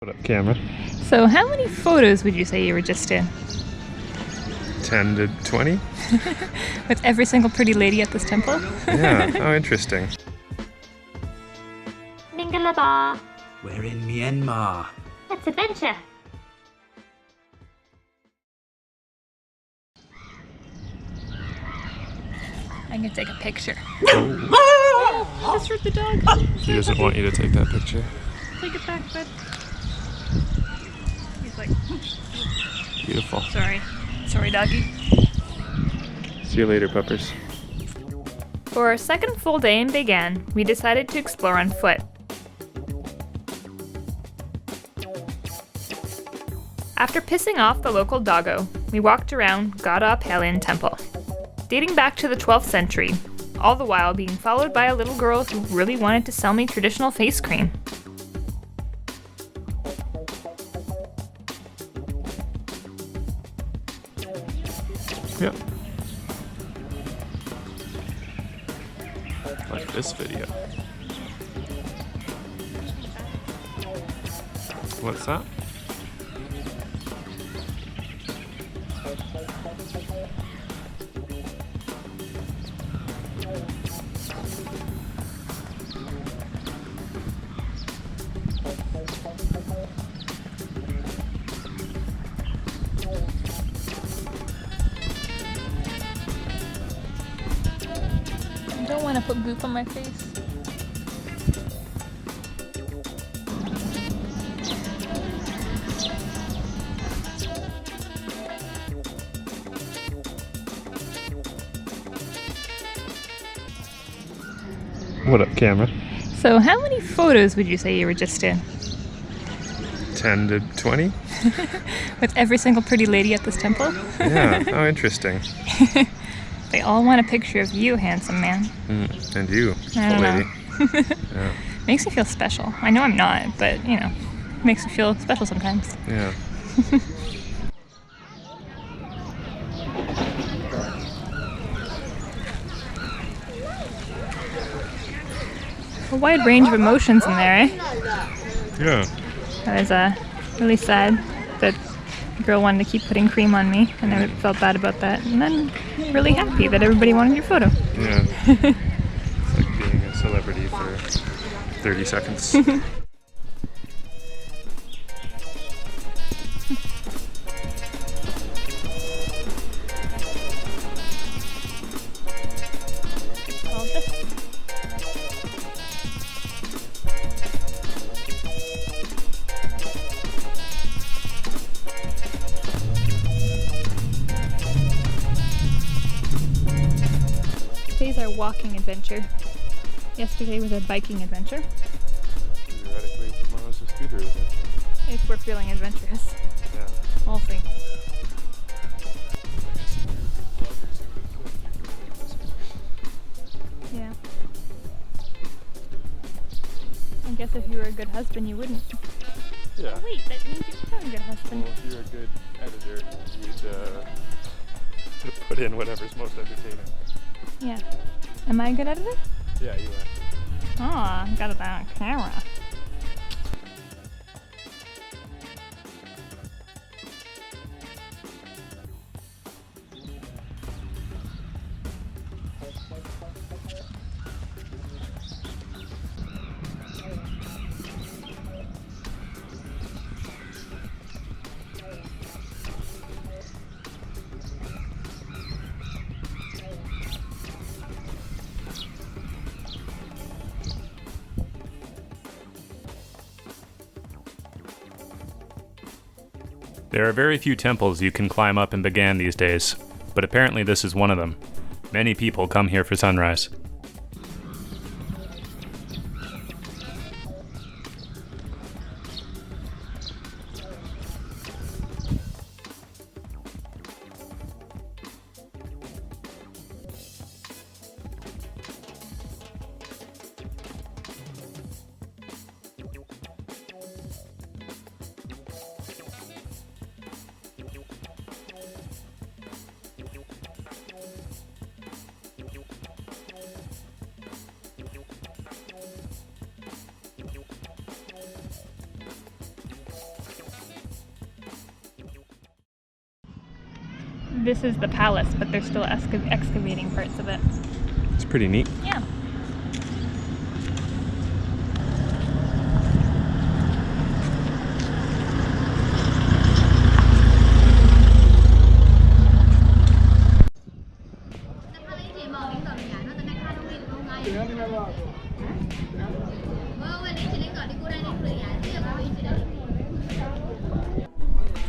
What up, camera? So how many photos would you say you were just in? 10 to 20? With every single pretty lady at this temple? Yeah, how interesting. Ningalaba. We're in Myanmar. Let's adventure. I'm gonna take a picture. Oh. Just hurt the dog. He doesn't want you to take that picture. Take it back, bud. He's like, Beautiful. sorry, doggy. See you later, puppers. For our second full day in Bagan, we decided to explore on foot. After pissing off the local doggo, we walked around Gawdawpalin Temple, dating back to the 12th century, all the while being followed by a little girl who really wanted to sell me traditional face cream. Yep. Like this video. What's that? I don't want to put goop on my face. What up, camera? So how many photos would you say you were just in? 10 to 20? With every single pretty lady at this temple? Yeah, how interesting. They all want a picture of you, handsome man. And you, I don't lady. Yeah. Makes me feel special. I know I'm not, but, you know, makes me feel special sometimes. Yeah. A wide range of emotions in there, eh? Yeah. I was really sad that the girl wanted to keep putting cream on me, and I felt bad about that. And then really happy that everybody wanted your photo. Yeah. It's like being a celebrity for 30 seconds. Today's our walking adventure. Yesterday was our biking adventure. Theoretically, tomorrow's a scooter adventure. If we're feeling adventurous. Yeah. We'll see. Yeah. I guess if you were a good husband, you wouldn't. Yeah. Wait, that means you're not a good husband. Well, if you're a good editor, you'd put in whatever's most entertaining. Yeah. Am I a good editor? Yeah, you are. Aw, got it on camera. There are very few temples you can climb up in Bagan these days, but apparently this is one of them. Many people come here for sunrise. this is the palace, but they're still excavating parts of it. It's pretty neat. Yeah.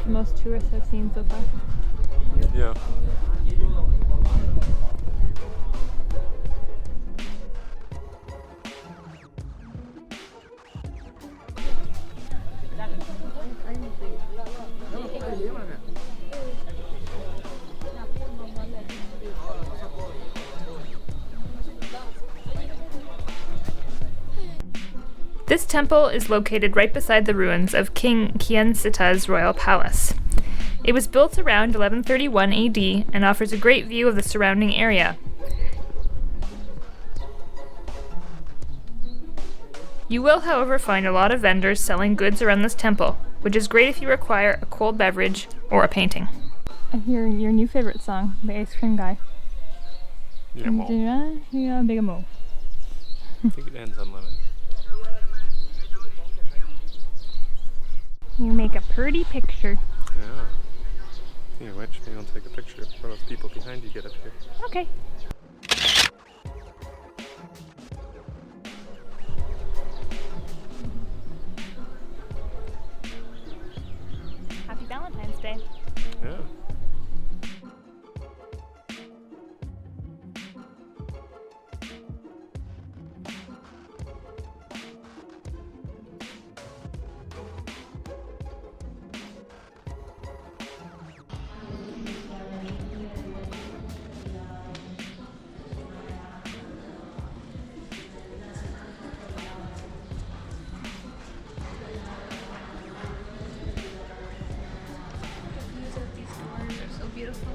The most tourists I've seen so far. Yeah. This temple is located right beside the ruins of King Khiensita's royal palace. It was built around 1131 AD and offers a great view of the surrounding area. You will, however, find a lot of vendors selling goods around this temple, which is great if you require a cold beverage or a painting. I hear your new favorite song, The Ice Cream Guy. Yeah, well, Big mo. I think it ends on lemon. You make a pretty picture. Yeah. Speaking of which, maybe I'll take a picture before those people behind you get up here. Okay. Happy Valentine's Day. Yeah. Beautiful.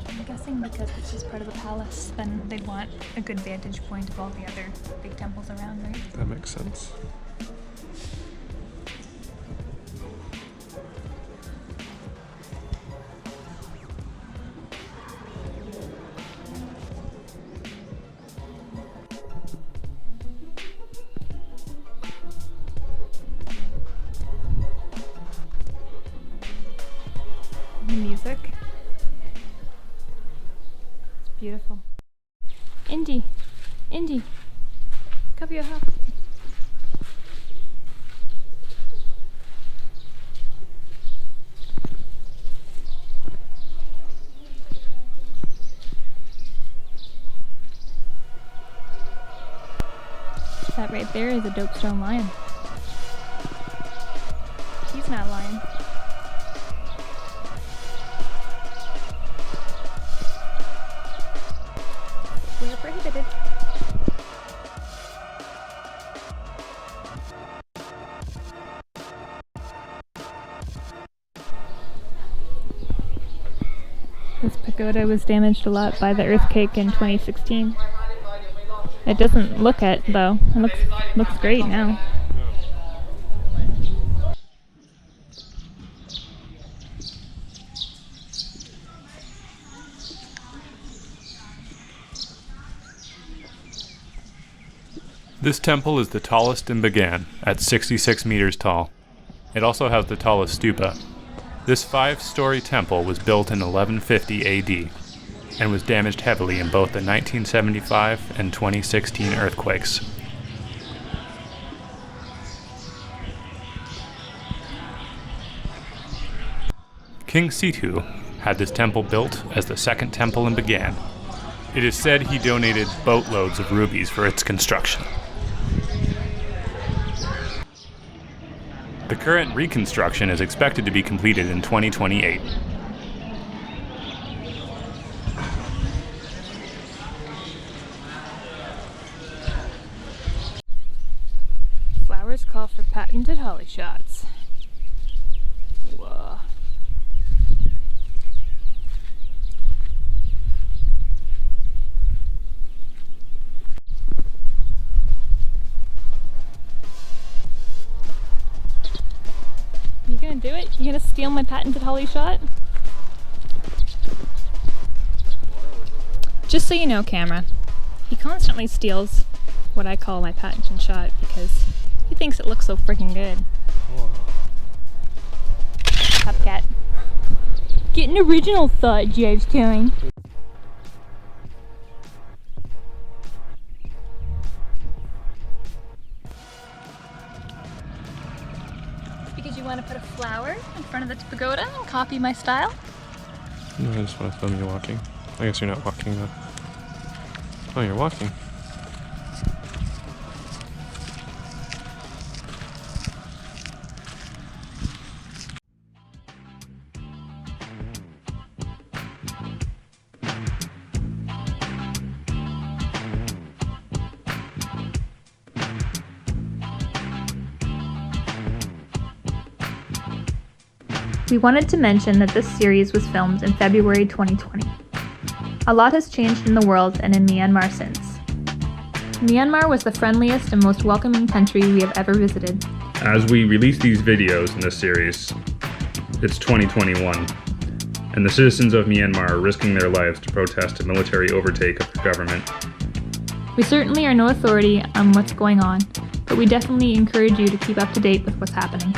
I'm guessing because this is part of the palace, then they'd want a good vantage point of all the other big temples around, right? That makes sense. The music. It's beautiful. Indy. Cover your hat. That right there is a dope stone lion. He's not lying. We're prohibited. This pagoda was damaged a lot by the earthquake in 2016. It doesn't look it though. It looks great now. This temple is the tallest in Bagan, at 66 meters tall. It also has the tallest stupa. This 5-story temple was built in 1150 AD and was damaged heavily in both the 1975 and 2016 earthquakes. King Situ had this temple built as the second temple in Bagan. It is said he donated boatloads of rubies for its construction. The current reconstruction is expected to be completed in 2028. Flowers call for patented holly shots. Whoa. steal my patented holly shot? Just so you know, camera, he constantly steals what I call my patented shot because he thinks it looks so freaking good. Cupcat. Get an original thought, James Karen. Because you want to put a flower in front of the pagoda and copy my style? No, I just want to film you walking. I guess you're not walking though. Oh, you're walking. We wanted to mention that this series was filmed in February 2020. A lot has changed in the world and in Myanmar since. Myanmar was the friendliest and most welcoming country we have ever visited. As we release these videos in this series, it's 2021, and the citizens of Myanmar are risking their lives to protest a military overtake of the government. We certainly are no authority on what's going on, but we definitely encourage you to keep up to date with what's happening.